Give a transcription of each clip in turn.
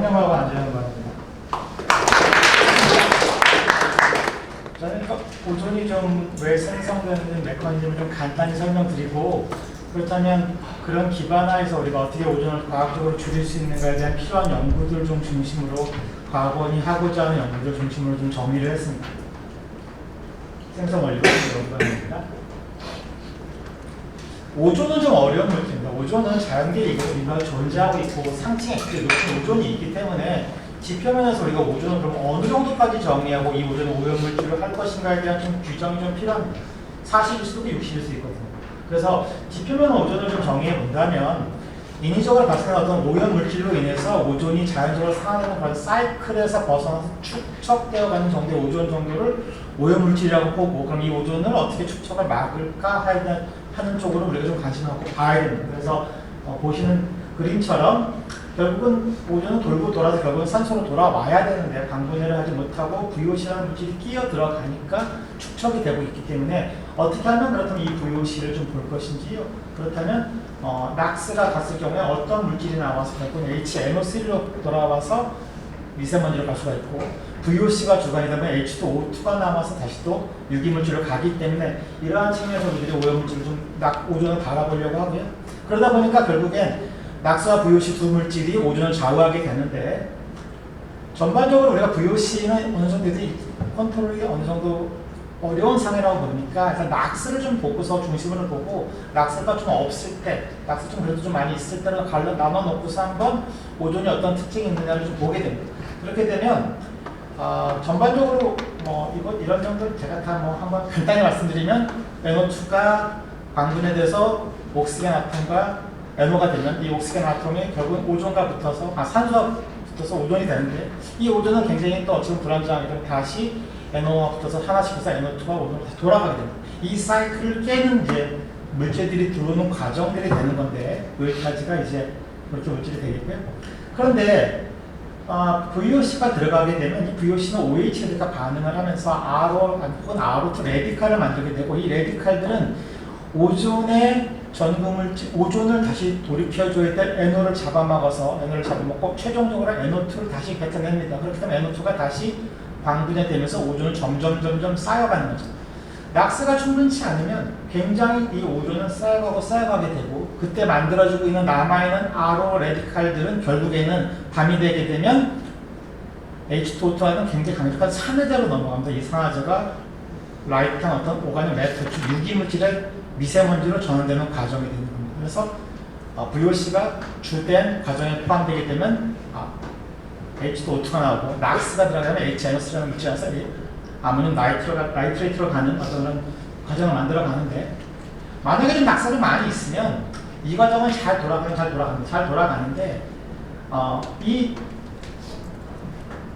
정념하고 앉으는 겁니다. 저는 오존이 좀 왜 생성되는 메커니즘을 좀 간단히 설명드리고, 그렇다면 그런 기반하에서 우리가 어떻게 오존을 과학적으로 줄일 수 있는가에 대한 필요한 연구들 좀 중심으로 과학원이 하고자 하는 연구들 중심으로 좀 정리를 했습니다. 생성 원리로 연구합니다. 오존은 좀 어려운 물질입니다. 오존은 자연계에 이거 존재하고 있고 상층에 높은 오존이 있기 때문에 지표면에서 우리가 오존을 그럼 어느 정도까지 정의하고 이 오존을 오염물질로 할 것인가에 대한 좀 규정이 좀 필요합니다. 40일 수도 60일 수 있거든요. 그래서 지표면 오존을 좀 정의해 본다면 인위적으로 발생한 어떤 오염물질로 인해서 오존이 자연적으로 상하는 그런 사이클에서 벗어나서 축적되어 가는 정도의 오존 정도를 오염물질이라고 보고, 그럼 이 오존을 어떻게 축적을 막을까 하는 쪽으로 우리가 좀 관심을 갖고 봐야 됩니다. 그래서 보시는 그림처럼 결국은 오존은 돌고 돌아서 결국은 산소로 돌아와야 되는데 방분해를 하지 못하고 VOC라는 물질이 끼어 들어가니까 축적이 되고 있기 때문에 어떻게 하면 그렇다면 이 VOC를 좀 볼 것인지요. 그렇다면 낙스가 갔을 경우에 어떤 물질이 나와서 결국은 HNO3로 돌아와서 미세먼지로 갈 수가 있고, VOC가 주관이 되면 H2O2가 남아서 다시 또 유기물질로 가기 때문에 이러한 측면에서 우리들이 오염물질을 좀 오존을 바라보려고 하고요. 그러다 보니까 결국엔 낙스와 VOC 두 물질이 오존을 좌우하게 되는데, 전반적으로 우리가 VOC는 어느 정도 컨트롤이 어느 정도 어려운 상해라고 보니까 일단 낙스를 좀 보고서 중심으로 보고, 낙스가 좀 없을 때, 낙스 좀 그래도 좀 많이 있을 때를 나눠놓고서 한번 오존이 어떤 특징이 있느냐를 좀 보게 됩니다. 그렇게 되면 전반적으로 이런 정도 제가 다 한번 간단히 말씀드리면, NO2가 광분해돼서 옥시겐 아톰과 NO가 되면 이 옥시겐 아톰이 결국은 오존과 붙어서 산소와 붙어서 오존이 되는데, 이 오존은 굉장히 또 지금 불안정하게 다시 NO와 붙어서 하나씩 해서 NO2가 오존으로 다시 돌아가게 됩니다. 이 사이클을 깨는 이제 물질들이 들어오는 과정들이 되는 건데, 여기까지가 이제 그렇게 물질이 되겠고요. 그런데 VOC가 들어가게 되면 이 VOC는 OH에다가 반응을 하면서 RO 혹은 RO2 레디칼을 만들게 되고, 이 레디칼들은 오존의 전구물질, 오존을 다시 돌이켜줘야 될 NO를 잡아먹어서 NO를 잡아먹고 최종적으로 NO2를 다시 뱉어냅니다. 그렇기 때문에 NO2가 다시 광분해 되면서 오존은 점점 쌓여가는 거죠. 낙스가 충분치 않으면 굉장히 이 오존은 쌓여가게 되고, 그때 만들어지고 있는 남아있는 RO 레디칼들은 결국에는 밤이 되게 되면 H2O2와는 굉장히 강력한 산화제로 넘어갑니다. 이 산화제가 라이트한 어떤 오가닉 매트, 유기물질의 미세먼지로 전환되는 과정이 되는 겁니다. 그래서 VOC가 주된 과정에 포함되게 되면 H2O2가 나오고, 낙스가 들어가면 HNO3라는 물질이 나서 아모늄 나이트레이트로 가는 어떤 과정을 만들어 가는데, 만약에 좀 낙스가 많이 있으면 이 과정은 잘 돌아가는데 이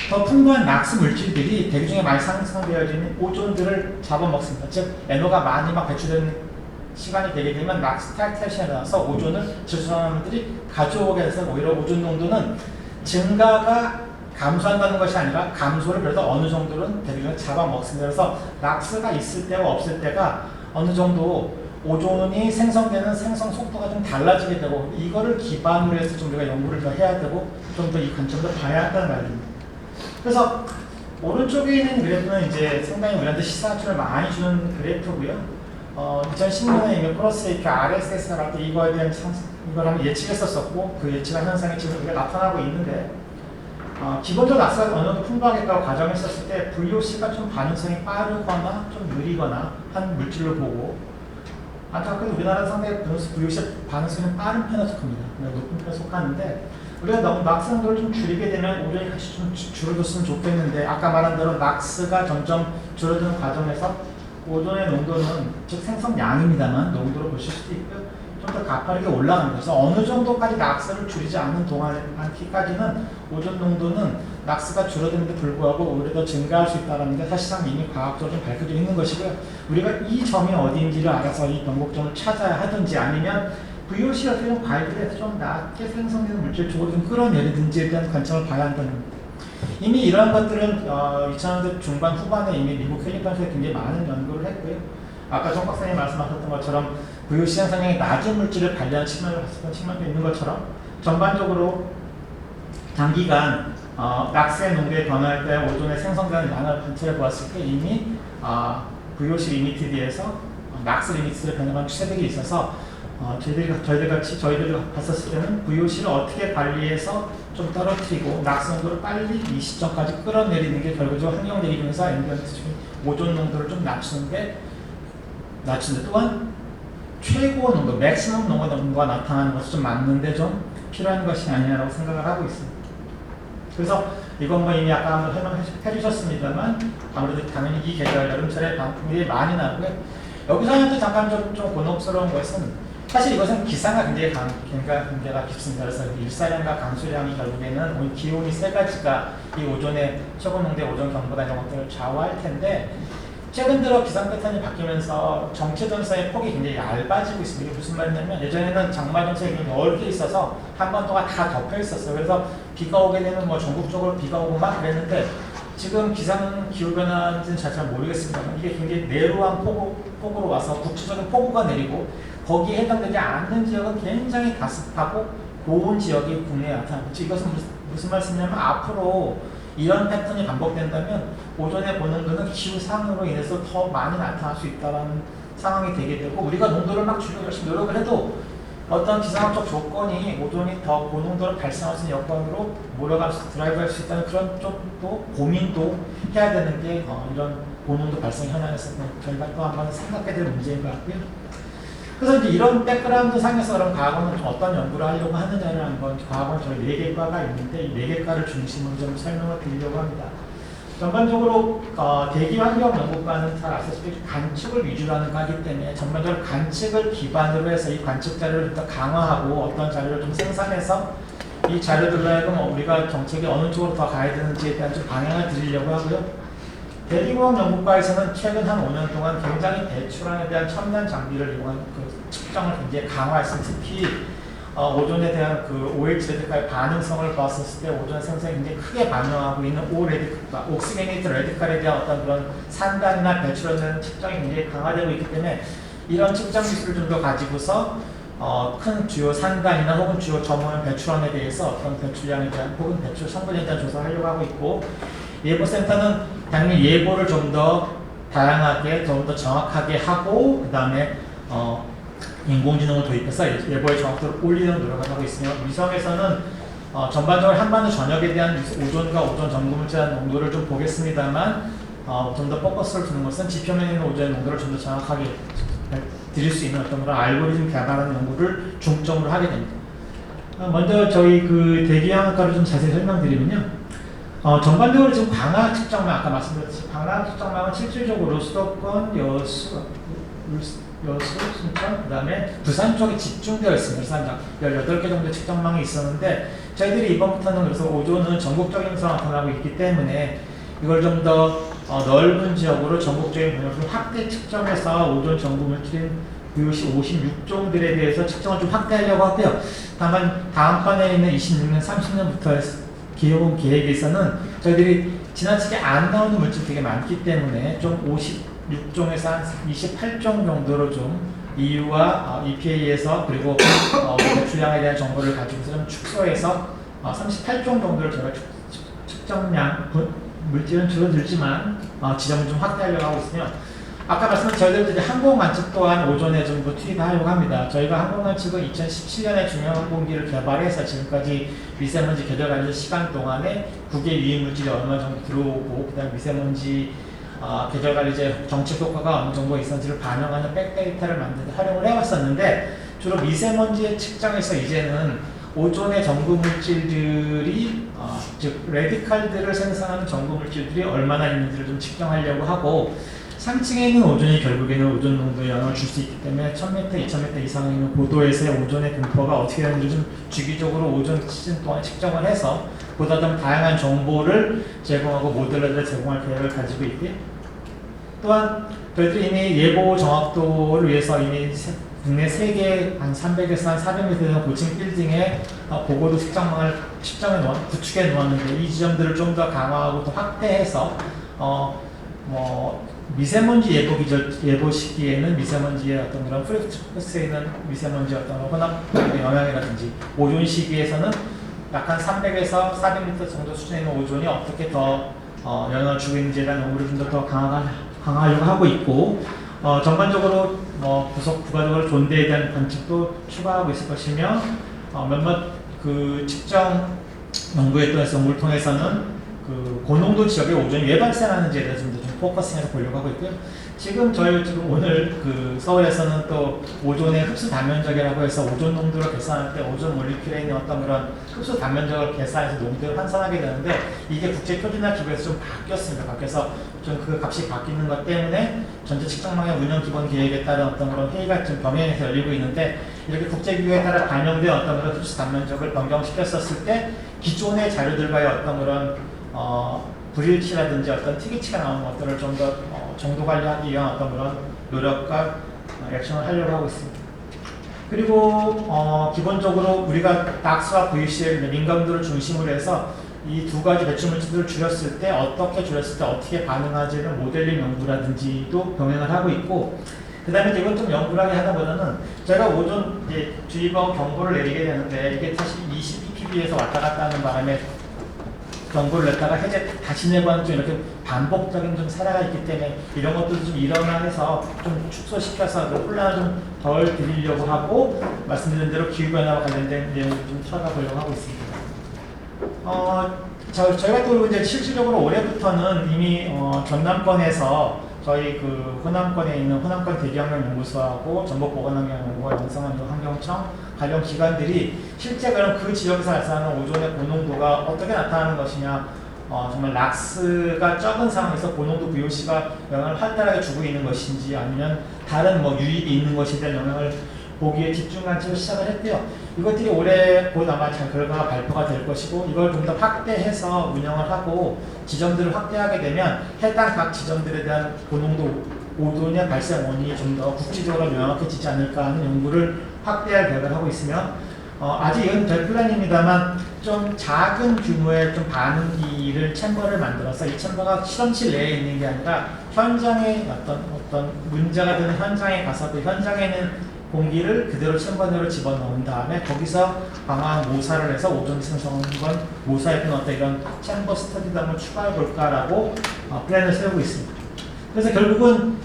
더 풍부한 낙스 물질들이 대기 중에 많이 생성되어지는 오존들을 잡아먹습니다. 즉 NO가 많이 배출되는 시간이 되게 되면 낙스 탈퇴시에 나와서 오존을 질소하는 것들이 가져오게 해서 오히려 오존 농도는 증가가 감소한다는 것이 아니라 감소를 그래도 어느 정도는 대기중에 잡아먹습니다. 그래서 낙스가 있을 때와 없을 때가 어느 정도 오존이 생성되는 생성 속도가 좀 달라지게 되고, 이거를 기반으로 해서 좀 우리가 연구를 더 해야 되고 좀 더 이 관점도 봐야 한다는 말입니다. 그래서 오른쪽에 있는 그래프는 이제 상당히 우리한테 시사점을 많이 주는 그래프고요. 2010년에 이미 플러스AK RSS가 나올 때 이거에 대한 이걸 한번 예측했었고, 그 예측한 현상이 지금 우리가 나타나고 있는데, 기본적으로 낙스가 어느 정도 풍부하겠다고 가정했었을 때 VOC가 좀 반응성이 빠르거나 좀 느리거나 한 물질로 보고, 안타깝게도 우리나라는 상당히 VOC 반응성이 빠른 편에 속합니다. 높은 편에 속하는데, 우리가 너무 낙스 농도를 좀 줄이게 되면 오존이 같이 좀 줄어들었으면 좋겠는데, 아까 말한 대로 낙스가 점점 줄어드는 과정에서 오존의 농도는, 즉 생성량입니다만 농도로 보실 수도 있고요, 좀 더 가파르게 올라가는 거죠. 어느 정도까지 낙스를 줄이지 않는 동안까지는 오존 농도는 낙스가 줄어드는데 불구하고 오히려 더 증가할 수 있다는 게 사실상 이미 과학적으로 좀 밝혀져 있는 것이고요. 우리가 이 점이 어디인지를 알아서 이 변곡점을 찾아야 하든지, 아니면 VOC 같은 경우 과일들에서 좀 낮게 생성되는 물질 쪽으로 좀 끌어내리든지에 대한 관점을 봐야 한다는 겁니다. 이미 이러한 것들은 2000년대 중반 후반에 이미 미국 캘리포니아에서 굉장히 많은 연구를 했고요. 아까 정 박사님이 말씀하셨던 것처럼 VOC 현상량이 낮은 물질을 관리하는 측면을 봤을 때 측면도 있는 것처럼 전반적으로 단기간 낙스의 농도에 변화할 때 오존의 생성되는 양을 관찰해 보았을 때 이미 VOC 리미티드에서 낙스 리미티드로 변화한 추세들이 있어서 저희들이 봤었을 때는 VOC를 어떻게 관리해서 좀 떨어뜨리고 낙스 농도를 빨리 이 시점까지 끌어내리는 게 결국적으로 환경 대기 중에서 앰비언트 중에 오존 농도를 좀 낮추는데 또한 최고 농도, 맥시멈 농도가 나타나는 것이 좀 맞는데 좀 필요한 것이 아니냐라고 생각을 하고 있습니다. 그래서 이건 뭐 이미 아까 한번 설명해 주셨습니다만 아무래도 당연히 이 계절 여름철에 방풍이 많이 나고요. 여기서 또 잠깐 좀 곤혹스러운 것은 사실 이것은 기상과 굉장히 관계가 깊습니다. 그래서 일사량과 강수량이 결국에는 기온이 세 가지가 이 오존의 최고 농도의 오존 경보다 이런 것들을 좌우할 텐데 최근 들어 기상 패턴이 바뀌면서 정체 전선의 폭이 굉장히 얇아지고 있습니다. 이게 무슨 말이냐면 예전에는 장마 전선이 굉장히 넓게 있어서 한 번 동안 다 덮여 있었어요. 그래서 비가 오게 되면 뭐 전국적으로 비가 오고 막 그랬는데 지금 기후 변화인지는 잘 모르겠습니다만 이게 굉장히 내로한 폭우로 와서 국지적인 폭우가 내리고 거기에 해당되지 않는 지역은 굉장히 가습하고 고온 지역이 국내에 나타나고 이것은 무슨 말씀이냐면 앞으로 이런 패턴이 반복된다면 오존의 고농도는 기후상으로 인해서 더 많이 나타날 수 있다는 상황이 되게 되고 우리가 농도를 막 줄이고 열심히 노력을 해도 어떤 기상학적 조건이 오존이 더 고농도를 발생할 수 있는 여건으로 몰아갈 수, 드라이브할 수 있다는 그런 쪽도 고민도 해야 되는 게 이런 고농도 발생 현황에서 저희가 또 한번 생각해야 될 문제인 것 같고요. 그래서 이제 이런 백그라운드 상에서 그럼 과학원은 어떤 연구를 하려고 하느냐를 한번 과학원 저희 4개 과가 있는데 이 4개 과를 중심으로 좀 설명을 드리려고 합니다. 전반적으로 대기환경연구과는 잘 아시다시피 관측을 위주로 하는 과이기 때문에 전반적으로 관측을 기반으로 해서 이 관측 자료를 더 강화하고 어떤 자료를 좀 생산해서 이 자료들로 하여금 우리가 정책이 어느 쪽으로 더 가야 되는지에 대한 좀 방향을 드리려고 하고요. 대기과학연구과에서는 최근 한 5년 동안 굉장히 배출원에 대한 첨단 장비를 이용한 그 측정을 굉장히 강화했습니다. 특히 오존에 대한 그 OH 레디칼의 반응성을 봤었을 때 오존 생성이 굉장히 크게 반응하고 있는 옥시게니트 레디칼에 대한 어떤 그런 산단이나 배출원에 대한 측정이 굉장히 강화되고 있기 때문에 이런 측정 기술을 좀 더 가지고서 큰 주요 산단이나 혹은 주요 점호연 배출원에 대해서 어떤 배출량에 대한 혹은 배출 성분에 대한 조사를 하려고 하고 있고 예보센터는 당연히 예보를 좀 더 다양하게, 좀 더 정확하게 하고 그 다음에 인공지능을 도입해서 예보의 정확도를 올리는 노력을 하고 있으며 위성에서는 전반적으로 한반도 전역에 대한 오존과 오존 전구물질에 대한 농도를 좀 보겠습니다만 좀 더 포커스를 두는 것은 지표면에 있는 오존의 농도를 좀 더 정확하게 드릴 수 있는 어떤 그런 알고리즘 개발하는 연구를 중점으로 하게 됩니다. 먼저 저희 그 대기양학과를 좀 자세히 설명드리면요. 전반적으로 지금 광학 측정망, 아까 말씀드렸듯이 광학 측정망은 실질적으로 수도권, 여수, 순천, 그 다음에 부산 쪽에 집중되어 있습니다. 그래서 18개 정도 측정망이 있었는데 저희들이 이번부터는 그래서 오존은 전국적인 것으로 나타나고 있기 때문에 이걸 좀 더 넓은 지역으로 전국적인 번역을 확대 측정해서 오존 전구물질인 VOC 56종들에 대해서 측정을 좀 확대하려고 하고요. 다만 다음 판에 있는 26년, 30년부터 기업은 계획에서는 저희들이 지나치게 안 나오는 물질 되게 많기 때문에 좀 56종에서 한 28종 정도로 좀 EU와 EPA에서 그리고 배출량에 대한 정보를 가지고서 좀 축소해서 38종 정도를 저희가 측정량 물질은 줄어들지만 지점을 좀 확대하려고 하고 있으며 아까 말씀드린 저희들도 이제 항공 관측 또한 오존에 좀 투입하려고 합니다. 저희가 항공 관측은 2017년에 중요한 공기를 개발해서 지금까지 미세먼지 계절 관리 시간 동안에 국외 유해 물질이 얼마 정도 들어오고 그다음 미세먼지 계절 관리제 정책 효과가 어느 정도 있었는지를 반영하는 백데이터를 만드는 활용을 해왔었는데 주로 미세먼지의 측정에서 이제는 오존의 전구물질들이 즉 레디칼들을 생성하는 전구물질들이 얼마나 있는지를 좀 측정하려고 하고 상층에 있는 오존이 결국에는 오존 농도에 영향을 줄 수 있기 때문에 1000m, 2000m 이상에 있는 고도에서의 오존의 분포가 어떻게 되는지 좀 주기적으로 오존 시즌 동안 측정을 해서 보다 좀 다양한 정보를 제공하고 모델을 제공할 계획을 가지고 있고요. 또한 저희들이 이미 예보 정확도를 위해서 이미 국내 3개 한 300에서 한 400m 되는 고층 빌딩에 고고도 측정망을 구축해 놓았는데 이 지점들을 좀 더 강화하고 또 확대해서 미세먼지 예보 시기에는 미세먼지의 어떤 그런 프레스에 있는 미세먼지 어떤 혼합 영향이라든지 오존 시기에서는 약 한 300에서 400리터 정도 수준에 있는 오존이 어떻게 더 영향을 주고 있는지에 대한 연구를 좀 더 강화하려고 하고 있고, 전반적으로 부가적으로 존대에 대한 관측도 추가하고 있을 것이며, 몇몇 그 측정 연구에 통해서 연구를 통해서는 그 고농도 지역의 오존이 왜 발생하는지에 대해서 좀 포커싱해서 보려고 하고 있고요. 지금 오늘 그 서울에서는 또 오존의 흡수 단면적이라고 해서 오존 농도를 계산할 때 오존 몰리큘에 있는 어떤 그런 흡수 단면적을 계산해서 농도를 환산하게 되는데, 이게 국제 표준화 기구에서 좀 바뀌었습니다. 바뀌어서 좀 그 값이 바뀌는 것 때문에 전체 측정망의 운영 기본 계획에 따른 어떤 그런 회의가 좀 병행해서 열리고 있는데, 이렇게 국제 기구에 따라 반영된 어떤 그런 흡수 단면적을 변경시켰었을 때 기존의 자료들과의 어떤 그런 불일치라든지 어떤 특이치가 나오는 것들을 좀 더 정도 관리하기 위한 어떤 그런 노력과 액션을 하려고 하고 있습니다. 그리고 기본적으로 우리가 낙수와 VCL 민감도를 중심으로 해서 이 두 가지 배출 물질들을 줄였을 때 어떻게 반응하지를 모델링 연구라든지도 병행을 하고 있고, 그 다음에 이건 좀 연구를 하다 보다는 제가 오존 주의보 경보를 내리게 되는데, 이게 사실 20ppb에서 왔다 갔다 하는 바람에 경고를 냈다가 해제 다시 내고하는 좀 이렇게 반복적인 좀 사례가 있기 때문에 이런 것들을 좀 일어나해서 좀 축소시켜서 그 혼란을 좀 덜 드리려고 하고, 말씀드린 대로 기후변화와 관련된 내용을 좀 찾아보려고 하고 있습니다. 저희가 또 이제 실질적으로 올해부터는 이미 전남권에서 저희 그 호남권에 있는 호남권 대기환경연구소하고 전북보건환경연구원, 영상환경청 관련 기관들이 실제 그럼 그 지역에서 발생하는 오존의 고농도가 어떻게 나타나는 것이냐, 정말 락스가 적은 상황에서 고농도 VOC가 영향을 활달하게 주고 있는 것인지, 아니면 다른 유입이 있는 것에 대한 영향을 보기에 집중 관측을 시작을 했대요. 이것들이 올해 곧 아마 잘 결과가 발표가 될 것이고, 이걸 좀 더 확대해서 운영을 하고 지점들을 확대하게 되면 해당 각 지점들에 대한 고농도 오존의 발생 원인이 좀 더 국지적으로 명확해지지 않을까 하는 연구를 확대할 계획을 하고 있으며, 아직 이건 될 플랜입니다만 좀 작은 규모의 좀 반응기를 챔버를 만들어서, 이 챔버가 실험실 내에 있는 게 아니라 현장에 어떤 문제가 되는 현장에 가서 그 현장에 있는 공기를 그대로 챔버 내로 집어넣은 다음에 거기서 방화한 모사를 해서 오존 생성한 건 모사했던 어떤 이런 챔버 스터디도 한번 추가해 볼까라고 플랜을 세우고 있습니다. 그래서 결국은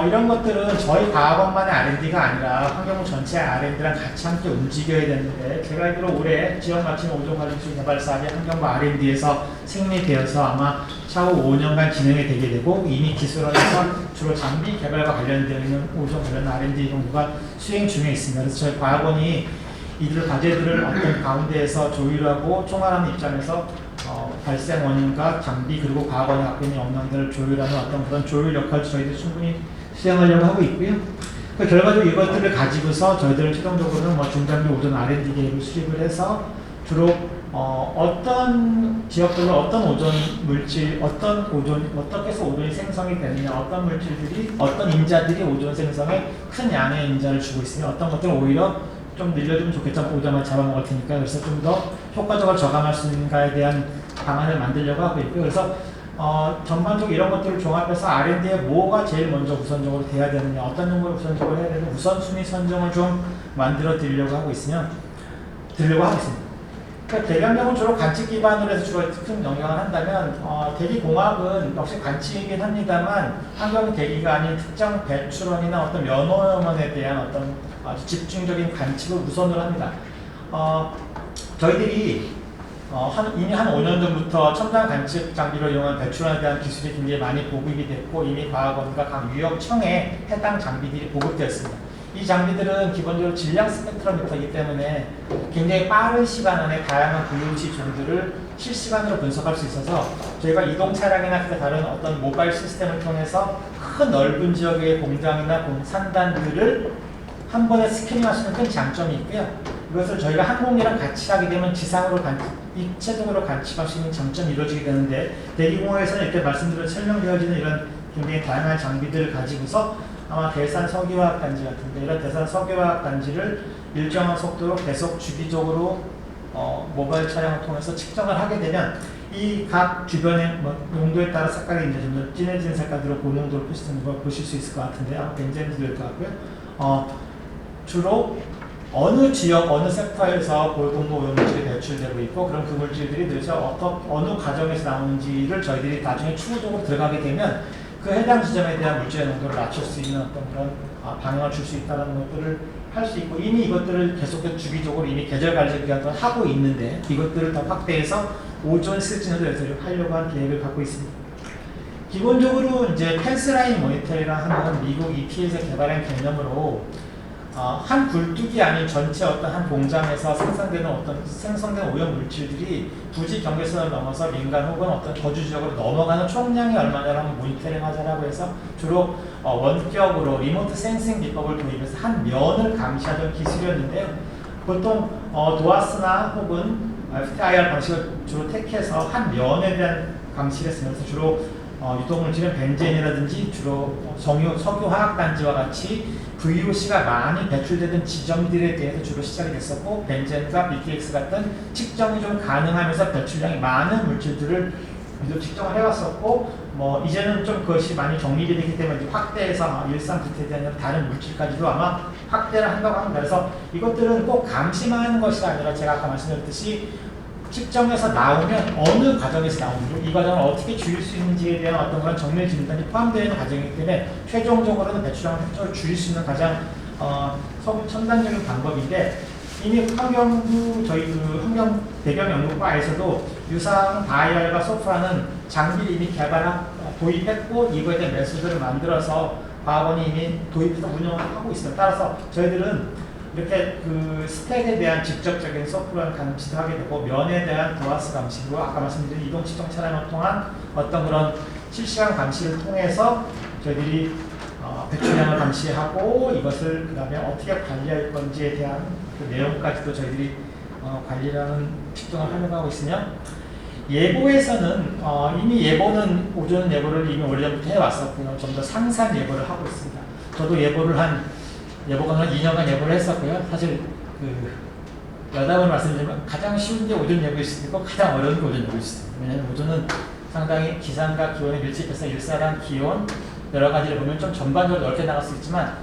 이런 것들은 저희 과학원만의 R&D가 아니라 환경부 전체 R&D랑 같이 함께 움직여야 되는데, 제가 알기로 올해 지역 맞춤 오존 관리 기술 개발 사업이 환경부 R&D에서 승리되어서 아마 차후 5년간 진행이 되게 되고, 이미 기술원에서 주로 장비 개발과 관련되어 있는 오존 관련 R&D 연구가 수행 중에 있습니다. 그래서 저희 과학원이 이들 과제들을 어떤 가운데에서 조율하고 총괄하는 입장에서 발생 원인과 장비 그리고 과학원이 갖고 있는 역량들을 조율하는 어떤 그런 조율 역할을 저희들이 충분히 수행하려고 하고 있고요. 그 결과적으로 이것들을 가지고서 저희들은 최종적으로는 중장기 오존 R&D 계획을 수립을 해서 주로 어떤 지역별로 어떤 오존 물질, 어떻게 해서 오존이 생성이 되느냐, 어떤 물질들이, 어떤 인자들이 오존 생성에 큰 양의 인자를 주고 있으며 어떤 것들은 오히려 좀 늘려주면 좋겠지만 오존만 잡아먹을 테니까, 그래서 좀 더 효과적으로 저감할 수 있는가에 대한 방안을 만들려고 하고 있고요. 그래서 전반적으로 이런 것들을 종합해서 R&D에 뭐가 제일 먼저 우선적으로 돼야 되느냐, 어떤 연구를 우선적으로 해야 되는 우선순위 선정을 좀 만들어 드리려고 하고 있습니다. 그러니까 대기환경은 주로 관측 기반으로 해서 주로 큰 영향을 한다면, 대기공학은 역시 관측이긴 합니다만 환경 대기가 아닌 특정 배출원이나 어떤 면허원에 대한 어떤 아주 집중적인 관측을 우선으로 합니다. 저희들이 이미 한 5년 전부터 첨단 관측 장비를 이용한 배출원에 대한 기술이 굉장히 많이 보급이 됐고, 이미 과학원과 각 유역청에 해당 장비들이 보급되었습니다. 이 장비들은 기본적으로 질량 스펙트로미터이기 때문에 굉장히 빠른 시간 안에 다양한 VOC 종들을 실시간으로 분석할 수 있어서, 저희가 이동 차량이나 다른 어떤 모바일 시스템을 통해서 큰 넓은 지역의 공장이나 산단들을 한 번에 스캐닝할 수 있는 큰 장점이 있고요. 이것을 저희가 항공기랑 같이 하게 되면 지상으로 입체적으로 관측할 수 있는 장점이 이루어지게 되는데, 대기공학에서는 이렇게 설명되어지는 이런 굉장히 다양한 장비들을 가지고서 아마 대산 석유화학 단지 같은데, 이런 대산 석유화학 단지를 일정한 속도로 계속 주기적으로 모바일 차량을 통해서 측정을 하게 되면 이 각 주변의 농도에 따라 색깔이 이제 좀 더 진해진 색깔들로 고농도를 표시되는 걸 보실 수 있을 것 같은데, 아마 굉장히 될 것 같고요. 주로 어느 지역, 어느 섹터에서 고용도 오염물질이 배출되고 있고 그럼 그 물질들이 도대체 어느 과정에서 나오는지를 저희들이 나중에 추후적으로 들어가게 되면 그 해당 지점에 대한 물질의 농도를 낮출 수 있는 어떤 그런 방향을 줄 수 있다는 것들을 할 수 있고 이미 이것들을 계속해서 주기적으로 이미 계절 관리 기간 동안 하고 있는데 이것들을 더 확대해서 오존 실증을 하려고 한 계획을 갖고 있습니다. 기본적으로 이제 펜스라인 모니터링이라는 하는 미국 EPA에서 개발한 개념으로 한 굴뚝이 아닌 전체 어떤 한 공장에서 생성된 오염 물질들이 부지 경계선을 넘어서 민간 혹은 어떤 거주 지역으로 넘어가는 총량이 얼마냐라는 모니터링 하자라고 해서 주로 원격으로 리모트 센싱 기법을 도입해서 한 면을 감시하던 기술이었는데요. 보통 도아스나 혹은 FTIR 방식을 주로 택해서 한 면에 대한 감시를 쓰면서 주로 유독물질은 벤젠이라든지 주로 석유화학단지와 같이 VOC가 많이 배출되던 지점들에 대해서 주로 시작이 됐었고 벤젠과 BTX 같은 측정이 좀 가능하면서 배출량이 많은 물질들을 측정을 해왔었고 이제는 좀 그것이 많이 정립이 되기 때문에 확대해서 일산 부태에 대한 다른 물질까지도 아마 확대를 한다고 합니다. 그래서 이것들은 꼭 감시만 하는 것이 아니라 제가 아까 말씀드렸듯이 측정에서 나오면 어느 과정에서 나오는지 이 과정을 어떻게 줄일 수 있는지에 대한 어떤 그런 정밀 진단이 포함되어 있는 과정이기 때문에 최종적으로는 배출량 획도를 줄일 수 있는 가장 첨단적인 방법인데 이미 저희 환경 배경 연구과에서도 유사한 바이알과 소프라는 장비를 이미 도입했고 이거에 대한 메소드를 만들어서 과학원이 이미 도입해서 운영을 하고 있습니다. 따라서 저희들은 이렇게 그 스택에 대한 직접적인 소프트웨어 감시도 하게 되고 면에 대한 도아스 감시로 아까 말씀드린 이동 측정 차량을 통한 어떤 그런 실시간 감시를 통해서 저희들이 배출량을 감시하고 이것을 그 다음에 어떻게 관리할 건지에 대한 그 내용까지도 저희들이 관리라는 측정을 하려고 하고 있으며 예보에서는 이미 예보는 오존 예보를 이미 오래전부터 해왔었고요. 좀 더 상세한 예보를 하고 있습니다. 저도 예보가 한 2년간 예보를 했었고요. 사실 여담을 말씀드리면 가장 쉬운 게 오존 예보일 수도 있고 가장 어려운 게 오존 예보일 수도 있어요. 왜냐하면 오존은 상당히 기상과 기온에 밀집해서 일사량 기온 여러 가지를 보면 좀 전반적으로 넓게 나갈 수 있지만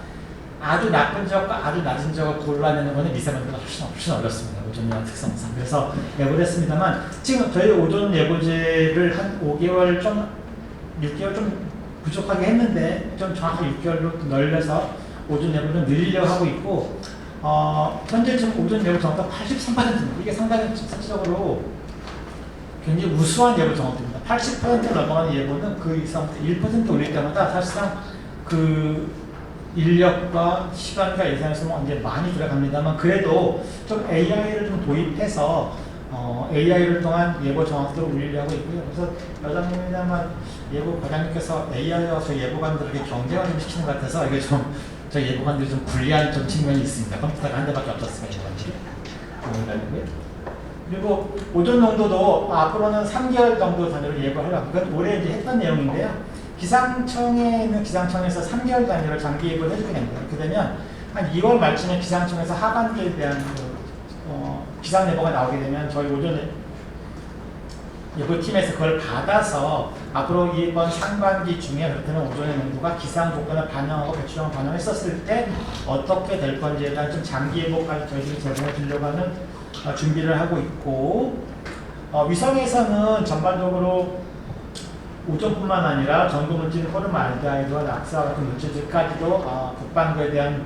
아주 나쁜 지역과 아주 낮은 지역을 골라내는 것은 미세먼지가 훨씬 어렵습니다. 오존 예보 특성상. 그래서 예보를 했습니다만 지금 저희 오존 예보제를 한 5개월 6개월 좀 부족하게 했는데 좀 정확히 6개월로 넓혀서 오존 예보를 늘리려고 하고 있고 현재 지금 오존 예보 정확도가 83%입니다. 이게 상당히 실질적으로 굉장히 우수한 예보 정확도입니다. 80%를 넘어가는 예보는 그 이상부터 1% 올릴 때마다 사실상 그 인력과 시간과 예산에서 이제 많이 들어갑니다만 그래도 좀 AI를 좀 도입해서 AI를 통한 예보 정확도를 올리려고 있고요. 그래서 여담입니다만 예보 과장님께서 AI와 저희 예보관들에게 경쟁을 좀 시키는 것 같아서 이게 좀 저희 예보관들이 좀 불리한 좀 측면이 있습니다. 컴퓨터가 한 대밖에 없었습니다. 그리고 오존 농도도 앞으로는 3개월 정도 단위로 예보하려고 그건 올해 이제 했던 내용인데요. 기상청에서 3개월 단위로 장기 예보를 해주게 됩니다. 그렇게 되면 한 2월 말쯤에 기상청에서 하반기에 대한 기상 예보가 나오게 되면 저희 오존 예보팀에서 그걸 받아서 앞으로 이번 상반기 중에 그렇다면 오존의 농도가 기상 조건을 반영하고 배출량을 반영했었을 때 어떻게 될 건지에 대한 좀 장기 예보까지 저희들이 제공해 주려고 하는 준비를 하고 있고 위성에서는 전반적으로 오존뿐만 아니라 전구물질 호르몬알데하이드와 낙사 같은 물질들까지도 북반구에 대한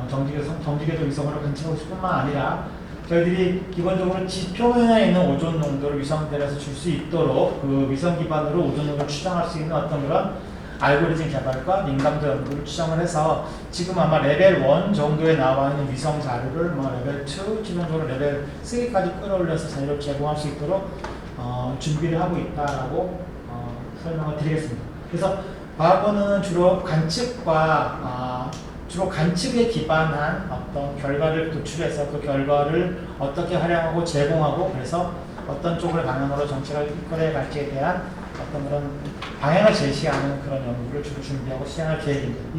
정지궤도 위성으로 관측하고 있을 뿐만 아니라 저희들이 기본적으로 지표면에 있는 오존 농도를 위성들에서 줄 수 있도록 그 위성 기반으로 오존 농도를 추정할 수 있는 어떤 그런 알고리즘 개발과 민감도 연구를 추정을 해서 지금 아마 레벨 1 정도에 나와 있는 위성 자료를 레벨 2, 최종적으로 레벨 3까지 끌어올려서 자료를 제공할 수 있도록 준비를 하고 있다라고 설명을 드리겠습니다. 그래서 과거는 주로 관측에 기반한 어떤 결과를 도출해서 그 결과를 어떻게 활용하고 제공하고 그래서 어떤 쪽을 방향으로 정책을 이끌어 갈지에 대한 어떤 그런 방향을 제시하는 그런 연구를 주로 준비하고 시행할 계획입니다.